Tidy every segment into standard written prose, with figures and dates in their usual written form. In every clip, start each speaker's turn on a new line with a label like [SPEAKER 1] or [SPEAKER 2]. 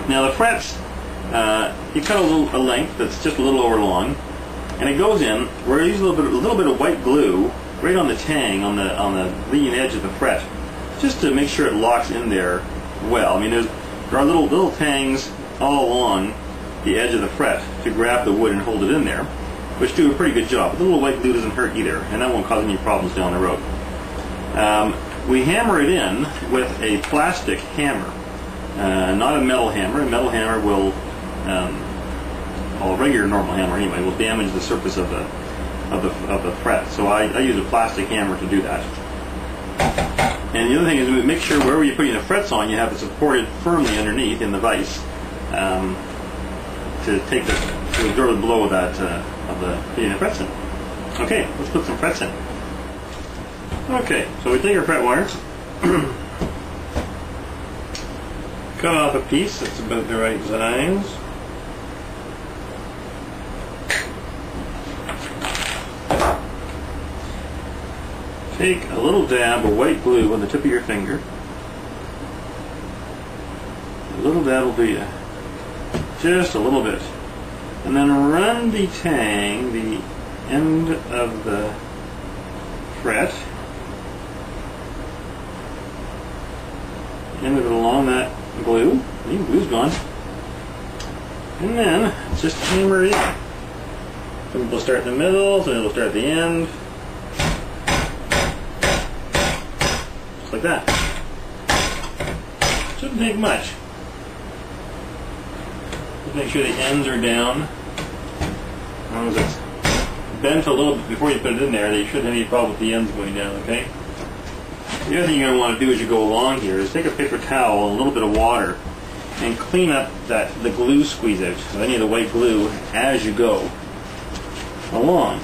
[SPEAKER 1] Now the frets, you cut a length that's just a little over long, and it goes in. We're using a little bit of white glue right on the tang, on the leading edge of the fret, just to make sure it locks in there well. I mean, there are little tangs all along the edge of the fret to grab the wood and hold it in there, which do a pretty good job. But the little white glue doesn't hurt either, and that won't cause any problems down the road. We hammer it in with a plastic hammer, not a metal hammer. A metal hammer will, well, a regular normal hammer anyway, will damage the surface of the fret. So I use a plastic hammer to do that. And the other thing is, we make sure wherever you're putting the frets on, you have it supported firmly underneath in the vise to absorb the blow of putting the frets in. Okay, let's put some frets in. Okay, so we take our fret wires, cut off a piece that's about the right size. Take a little dab of white glue on the tip of your finger. A little dab will do just a little bit. And then run the tang, the end of the fret, end of it along that glue. The glue's gone. And then just hammer it in. Some people start in the middle, some people start at the end. Just like that. Shouldn't take much. Just make sure the ends are down. As long as it's bent a little bit before you put it in there, you shouldn't have any problem with the ends going down, okay? The other thing you're going to want to do as you go along here is take a paper towel and a little bit of water and clean up the glue squeeze out, so any of the white glue, as you go along.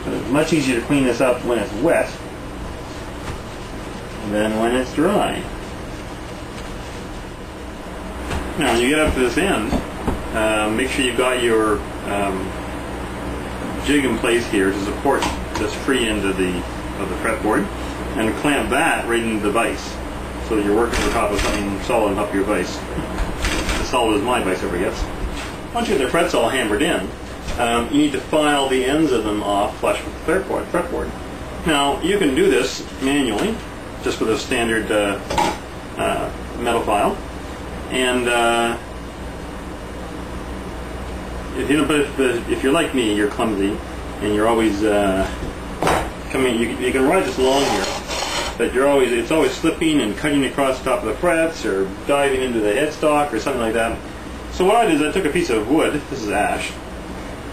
[SPEAKER 1] It's much easier to clean this up when it's wet than when it's dry. Now when you get up to this end, make sure you've got your jig in place here to support this free end of the fretboard, and clamp that right into the vise so that you're working on top of something solid on top of your vise. As solid as my vise ever gets. Once you get the frets all hammered in, you need to file the ends of them off flush with the fretboard. Now you can do this manually, just with a standard metal file, and if you're like me, you're clumsy, and you're always you can ride this along here, but it's always slipping and cutting across the top of the frets or diving into the headstock or something like that. So what I did is I took a piece of wood, this is ash,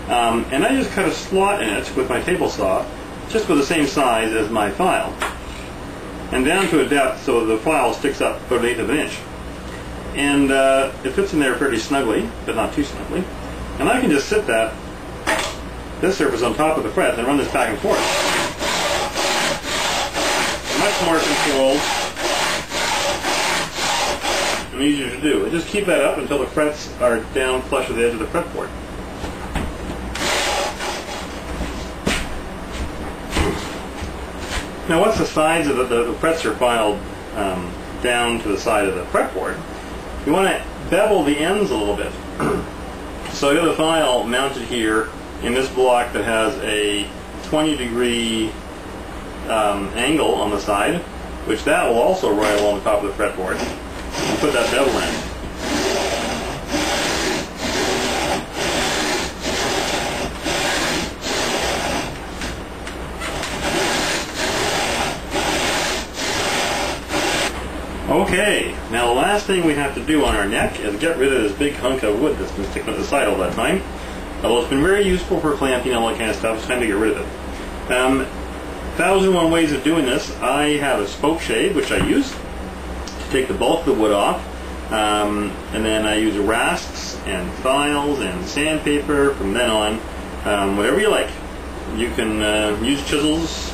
[SPEAKER 1] and I just cut a slot in it with my table saw, just with the same size as my file, and down to a depth so the file sticks up about 1/8 of an inch. And it fits in there fairly snugly, but not too snugly. And I can just sit this surface on top of the fret and run this back and forth. Much more controlled and easier to do. And just keep that up until the frets are down flush with the edge of the fretboard. Now once the sides of the frets are filed down to the side of the fretboard, you want to bevel the ends a little bit. So you have the file mounted here in this block that has a 20-degree angle on the side, which that will also ride along the top of the fretboard, and put that bevel in. Okay, now the last thing we have to do on our neck is get rid of this big hunk of wood that's been sticking at the side all that time. Although it's been very useful for clamping and all that kind of stuff, it's time to get rid of it. 1,001 ways of doing this. I have a spoke shave, which I use to take the bulk of the wood off, and then I use rasps and files and sandpaper from then on, whatever you like. You can use chisels,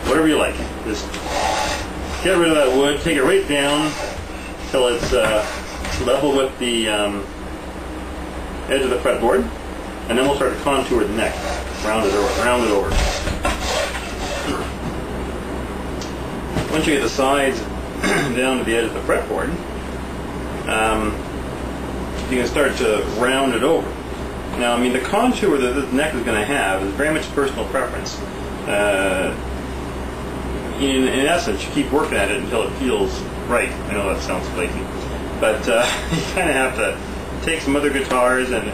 [SPEAKER 1] whatever you like. Just get rid of that wood, take it right down till it's level with the edge of the fretboard, and then we'll start to contour the neck, round it over. Once you get the sides down to the edge of the fretboard, you can start to round it over. Now, I mean, the contour that this neck is going to have is very much personal preference. In essence, you keep working at it until it feels right. I know that sounds flaky, but you kind of have to take some other guitars and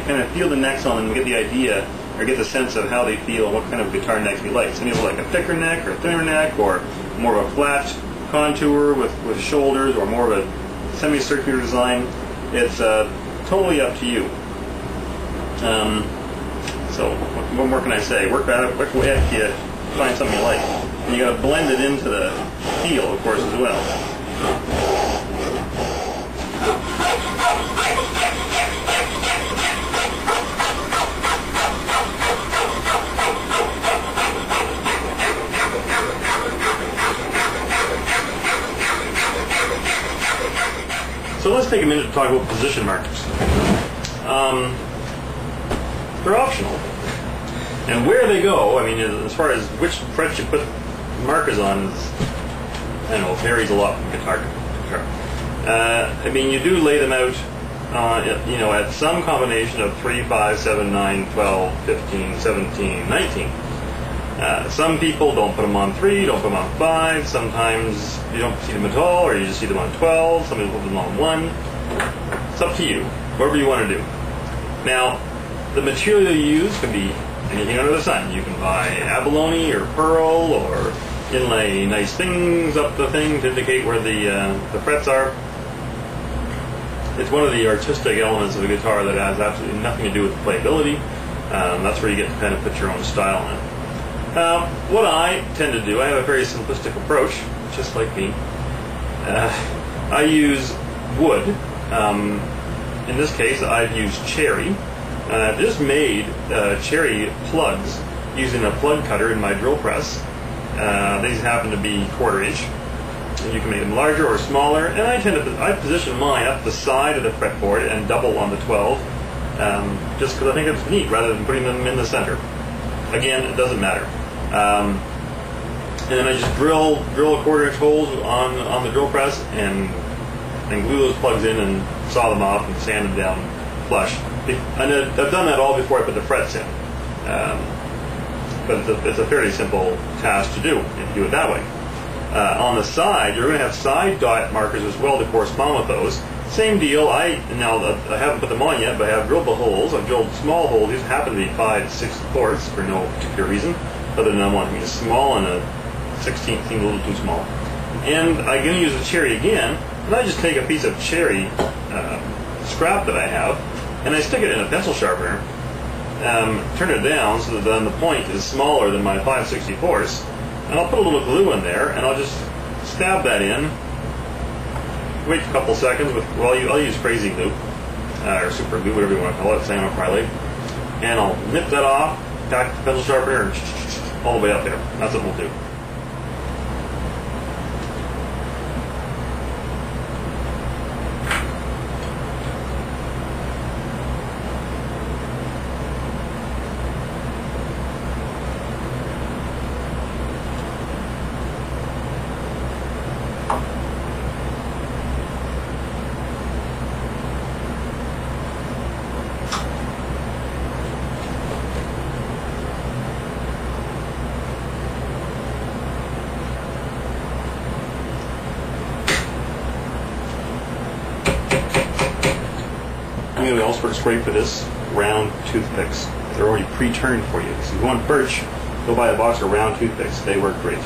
[SPEAKER 1] kind of feel the necks on them and get the idea or get the sense of how they feel, what kind of guitar necks you like. Some people like a thicker neck or a thinner neck, or more of a flat contour with shoulders, or more of a semicircular design. It's totally up to you. So what more can I say? Work at it, work away until you find something you like. And you got to blend it into the feel, of course, as well. So let's take a minute to talk about position markers. They're optional. And where they go, I mean, as far as which frets you put markers on, I don't know, varies a lot from guitar to guitar. I mean, you do lay them out, at some combination of 3, 5, 7, 9, 12, 15, 17, 19. Some people don't put them on 3, don't put them on 5. Sometimes you don't see them at all, or you just see them on 12. Some people put them on 1. It's up to you, whatever you want to do. Now, the material you use can be anything under the sun. You can buy abalone or pearl, or inlay nice things up the thing to indicate where the frets are. It's one of the artistic elements of a guitar that has absolutely nothing to do with playability. That's where you get to kind of put your own style in. What I tend to do, I have a very simplistic approach, just like me. I use wood. In this case, I've used cherry. I've just made cherry plugs using a plug cutter in my drill press. These happen to be 1/4 inch. And you can make them larger or smaller. And I position mine up the side of the fretboard and double on the 12, just because I think it's neat rather than putting them in the center. Again, it doesn't matter. And then I just drill 1/4 inch holes on the drill press and glue those plugs in and saw them off and sand them down flush. And I've done that all before I put the frets in. But it's a fairly simple task to do if you do it that way. On the side, you're going to have side dot markers as well to correspond with those. Same deal. I haven't put them on yet, but I have drilled the holes. I've drilled small holes. These happen to be 5 6/4 for no particular reason, other than I want them to be small, and a 16th seems a little too small. And I'm going to use a cherry again, and I just take a piece of cherry scrap that I have, and I stick it in a pencil sharpener, turn it down so that then the point is smaller than my 5/64, and I'll put a little glue in there, and I'll just stab that in. Wait a couple seconds I'll use crazy glue, or super glue, whatever you want to call it, Samoacrylate, and I'll nip that off, back the pencil sharpener, all the way up there. That's what we'll do. We also works great for this, round toothpicks. They're already pre-turned for you. So if you want birch, go buy a box of round toothpicks. They work great.